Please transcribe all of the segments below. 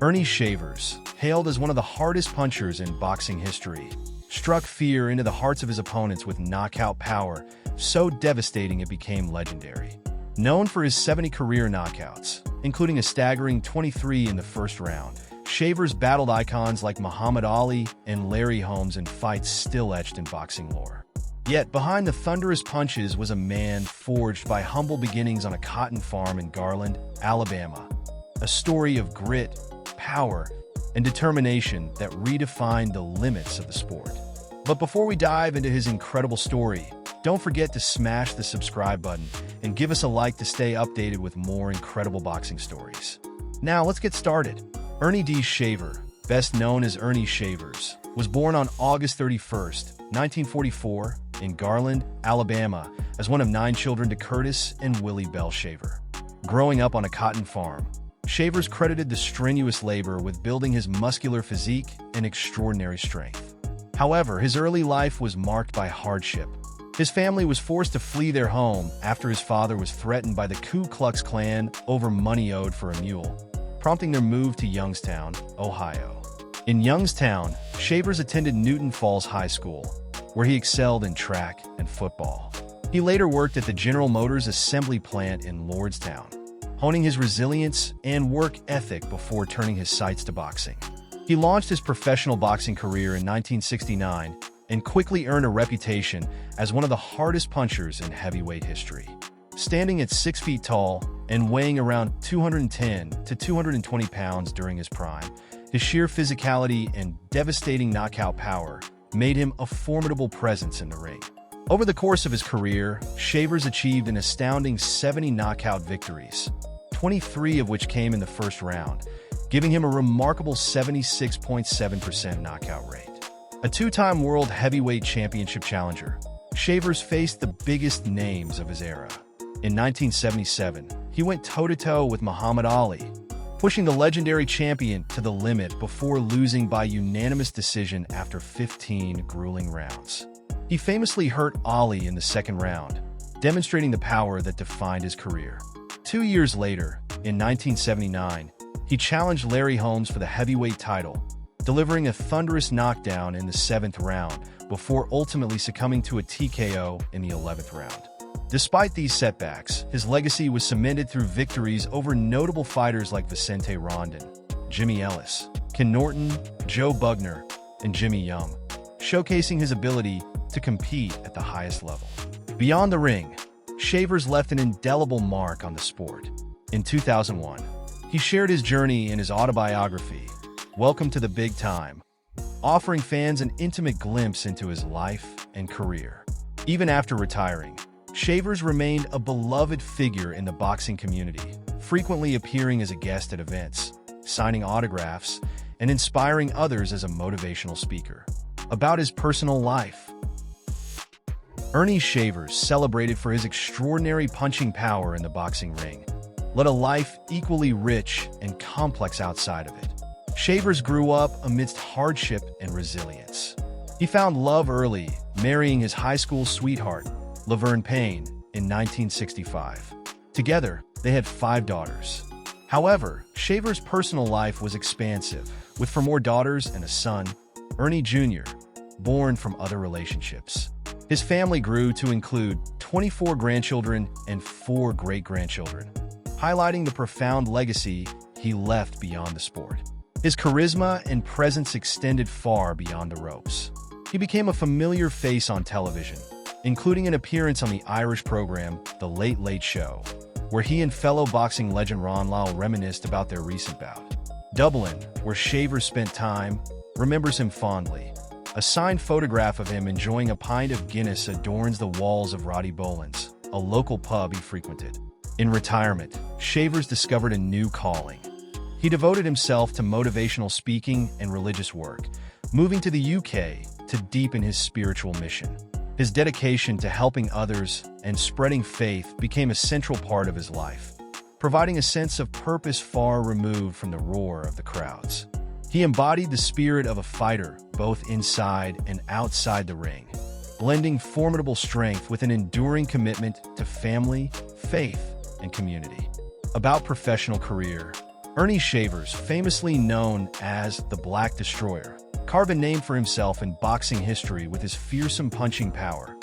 Earnie Shavers, hailed as one of the hardest punchers in boxing history, struck fear into the hearts of his opponents with knockout power so devastating it became legendary. Known for his 70 career knockouts, including a staggering 23 in the first round, Shavers battled icons like Muhammad Ali and Larry Holmes in fights still etched in boxing lore. Yet behind the thunderous punches was a man forged by humble beginnings on a cotton farm in Garland, Alabama. A story of grit, power, and determination that redefined the limits of the sport. But before we dive into his incredible story, don't forget to smash the subscribe button and give us a like to stay updated with more incredible boxing stories. Now let's get started. Earnie D. Shaver, best known as Earnie Shavers, was born on August 31st, 1944, in Garland, Alabama, as one of 9 children to Curtis and Willie Bell Shaver. Growing up on a cotton farm, Shavers credited the strenuous labor with building his muscular physique and extraordinary strength. However, his early life was marked by hardship. His family was forced to flee their home after his father was threatened by the Ku Klux Klan over money owed for a mule, prompting their move to Youngstown, Ohio. In Youngstown, Shavers attended Newton Falls High School, where he excelled in track and football. He later worked at the General Motors assembly plant in Lordstown, honing his resilience and work ethic before turning his sights to boxing. He launched his professional boxing career in 1969 and quickly earned a reputation as one of the hardest punchers in heavyweight history. Standing at 6 feet tall and weighing around 210 to 220 pounds during his prime, his sheer physicality and devastating knockout power made him a formidable presence in the ring. Over the course of his career, Shavers achieved an astounding 70 knockout victories, 23 of which came in the first round, giving him a remarkable 76.7% knockout rate. A 2-time World Heavyweight Championship challenger, Shavers faced the biggest names of his era. In 1977, he went toe-to-toe with Muhammad Ali, pushing the legendary champion to the limit before losing by unanimous decision after 15 grueling rounds. He famously hurt Ali in the second round, demonstrating the power that defined his career. 2 years later, in 1979, he challenged Larry Holmes for the heavyweight title, delivering a thunderous knockdown in the 7th round before ultimately succumbing to a TKO in the 11th round. Despite these setbacks, his legacy was cemented through victories over notable fighters like Vicente Rondon, Jimmy Ellis, Ken Norton, Joe Bugner, and Jimmy Young, showcasing his ability to compete at the highest level. Beyond the ring, Shavers left an indelible mark on the sport. In 2001, he shared his journey in his autobiography, Welcome to the Big Time, offering fans an intimate glimpse into his life and career. Even after retiring, Shavers remained a beloved figure in the boxing community, frequently appearing as a guest at events, signing autographs, and inspiring others as a motivational speaker. About his personal life, Earnie Shavers, celebrated for his extraordinary punching power in the boxing ring, led a life equally rich and complex outside of it. Shavers grew up amidst hardship and resilience. He found love early, marrying his high school sweetheart, Laverne Payne, in 1965. Together, they had 5 daughters. However, Shavers' personal life was expansive, with 4 more daughters and a son, Ernie Jr., born from other relationships. His family grew to include 24 grandchildren and 4 great-grandchildren, highlighting the profound legacy he left beyond the sport. His charisma and presence extended far beyond the ropes. He became a familiar face on television, including an appearance on the Irish program The Late Late Show, where he and fellow boxing legend Ron Lyle reminisced about their recent bout. Dublin, where Shavers spent time, remembers him fondly. A signed photograph of him enjoying a pint of Guinness adorns the walls of Roddy Boland's, a local pub he frequented. In retirement, Shavers discovered a new calling. He devoted himself to motivational speaking and religious work, moving to the UK to deepen his spiritual mission. His dedication to helping others and spreading faith became a central part of his life, providing a sense of purpose far removed from the roar of the crowds. He embodied the spirit of a fighter both inside and outside the ring, blending formidable strength with an enduring commitment to family, faith, and community. About professional career, Earnie Shavers, famously known as the Black Destroyer, carved a name for himself in boxing history with his fearsome punching power,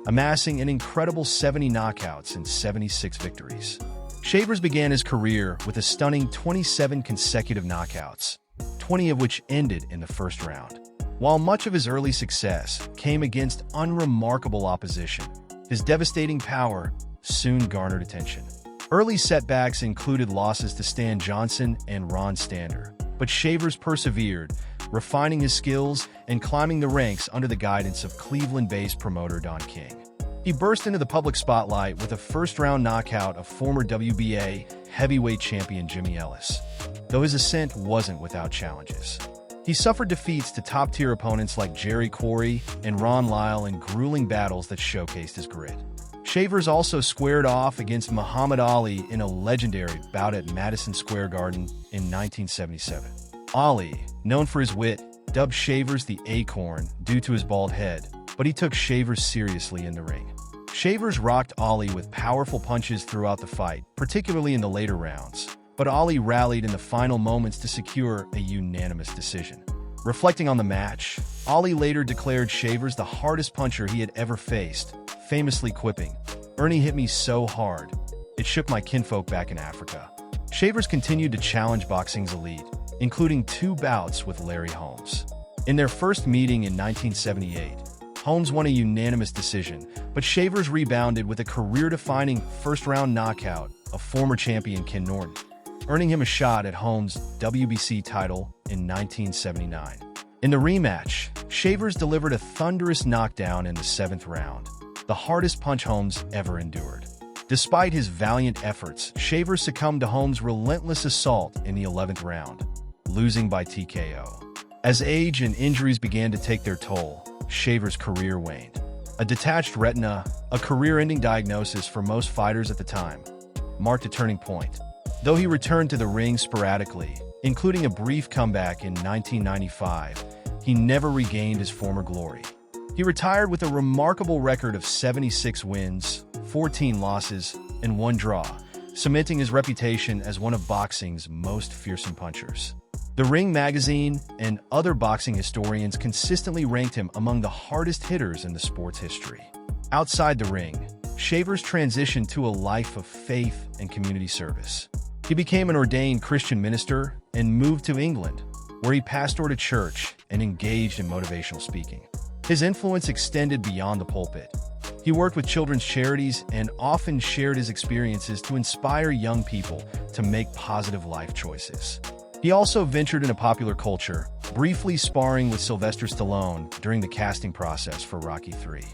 amassing an incredible 70 knockouts and 76 victories. Shavers began his career with a stunning 27 consecutive knockouts, 20 of which ended in the first round. While much of his early success came against unremarkable opposition, his devastating power soon garnered attention. Early setbacks included losses to Stan Johnson and Ron Stander, but Shavers persevered, refining his skills and climbing the ranks under the guidance of Cleveland-based promoter Don King. He burst into the public spotlight with a first-round knockout of former WBA heavyweight champion Jimmy Ellis, though his ascent wasn't without challenges. He suffered defeats to top-tier opponents like Jerry Quarry and Ron Lyle in grueling battles that showcased his grit. Shavers also squared off against Muhammad Ali in a legendary bout at Madison Square Garden in 1977. Ali, known for his wit, dubbed Shavers the Acorn due to his bald head, but he took Shavers seriously in the ring. Shavers rocked Ali with powerful punches throughout the fight, particularly in the later rounds, but Ali rallied in the final moments to secure a unanimous decision. Reflecting on the match, Ali later declared Shavers the hardest puncher he had ever faced, famously quipping, "Ernie hit me so hard, it shook my kinfolk back in Africa." Shavers continued to challenge boxing's elite, including 2 bouts with Larry Holmes. In their first meeting in 1978, Holmes won a unanimous decision, but Shavers rebounded with a career-defining first-round knockout of former champion Ken Norton, earning him a shot at Holmes' WBC title in 1979. In the rematch, Shavers delivered a thunderous knockdown in the 7th round, the hardest punch Holmes ever endured. Despite his valiant efforts, Shavers succumbed to Holmes' relentless assault in the 11th round, losing by TKO. As age and injuries began to take their toll, Shavers' career waned. A detached retina, a career-ending diagnosis for most fighters at the time, marked a turning point. Though he returned to the ring sporadically, including a brief comeback in 1995, he never regained his former glory. He retired with a remarkable record of 76 wins, 14 losses, and 1 draw, cementing his reputation as one of boxing's most fearsome punchers. The Ring magazine and other boxing historians consistently ranked him among the hardest hitters in the sport's history. Outside the ring, Shavers transitioned to a life of faith and community service. He became an ordained Christian minister and moved to England, where he pastored a church and engaged in motivational speaking. His influence extended beyond the pulpit. He worked with children's charities and often shared his experiences to inspire young people to make positive life choices. He also ventured into popular culture, briefly sparring with Sylvester Stallone during the casting process for Rocky III.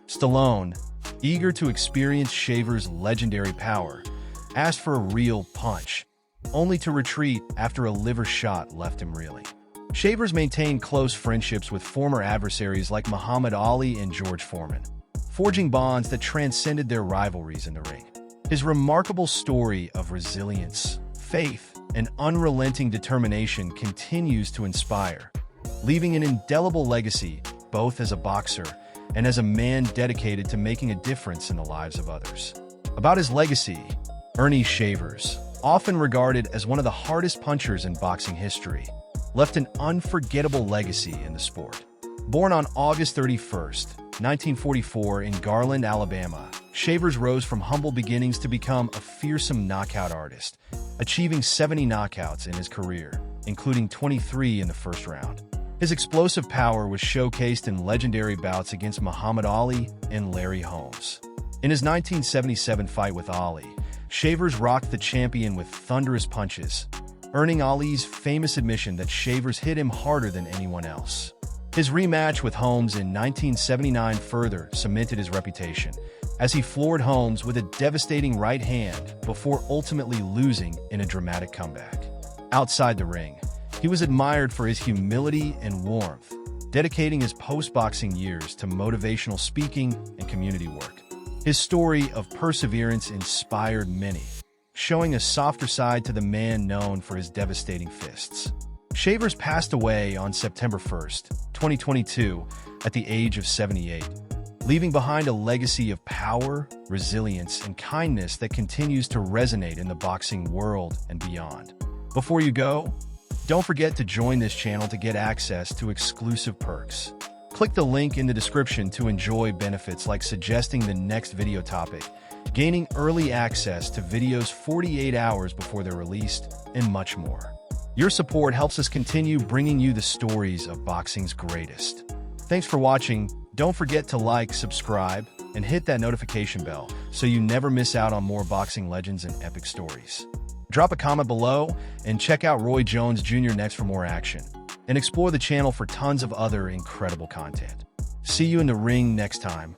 Stallone, eager to experience Shavers' legendary power, asked for a real punch, only to retreat after a liver shot left him reeling. Shavers maintained close friendships with former adversaries like Muhammad Ali and George Foreman, forging bonds that transcended their rivalries in the ring. His remarkable story of resilience, faith, and unrelenting determination continues to inspire, leaving an indelible legacy both as a boxer and as a man dedicated to making a difference in the lives of others. About his legacy, Earnie Shavers, often regarded as one of the hardest punchers in boxing history, left an unforgettable legacy in the sport. Born on August 31st, 1944 in Garland, Alabama, Shavers rose from humble beginnings to become a fearsome knockout artist, achieving 70 knockouts in his career, including 23 in the first round. His explosive power was showcased in legendary bouts against Muhammad Ali and Larry Holmes. In his 1977 fight with Ali, Shavers rocked the champion with thunderous punches, earning Ali's famous admission that Shavers hit him harder than anyone else. His rematch with Holmes in 1979 further cemented his reputation, as he floored Holmes with a devastating right hand before ultimately losing in a dramatic comeback. Outside the ring, he was admired for his humility and warmth, dedicating his post-boxing years to motivational speaking and community work. His story of perseverance inspired many, showing a softer side to the man known for his devastating fists. Shavers passed away on September 1st, 2022, at the age of 78, leaving behind a legacy of power, resilience, and kindness that continues to resonate in the boxing world and beyond. Before you go, don't forget to join this channel to get access to exclusive perks. Click the link in the description to enjoy benefits like suggesting the next video topic, gaining early access to videos 48 hours before they're released, and much more. Your support helps us continue bringing you the stories of boxing's greatest. Thanks for watching. Don't forget to like, subscribe, and hit that notification bell so you never miss out on more boxing legends and epic stories. Drop a comment below and check out Roy Jones Jr. next for more action. And explore the channel for tons of other incredible content. See you in the ring next time.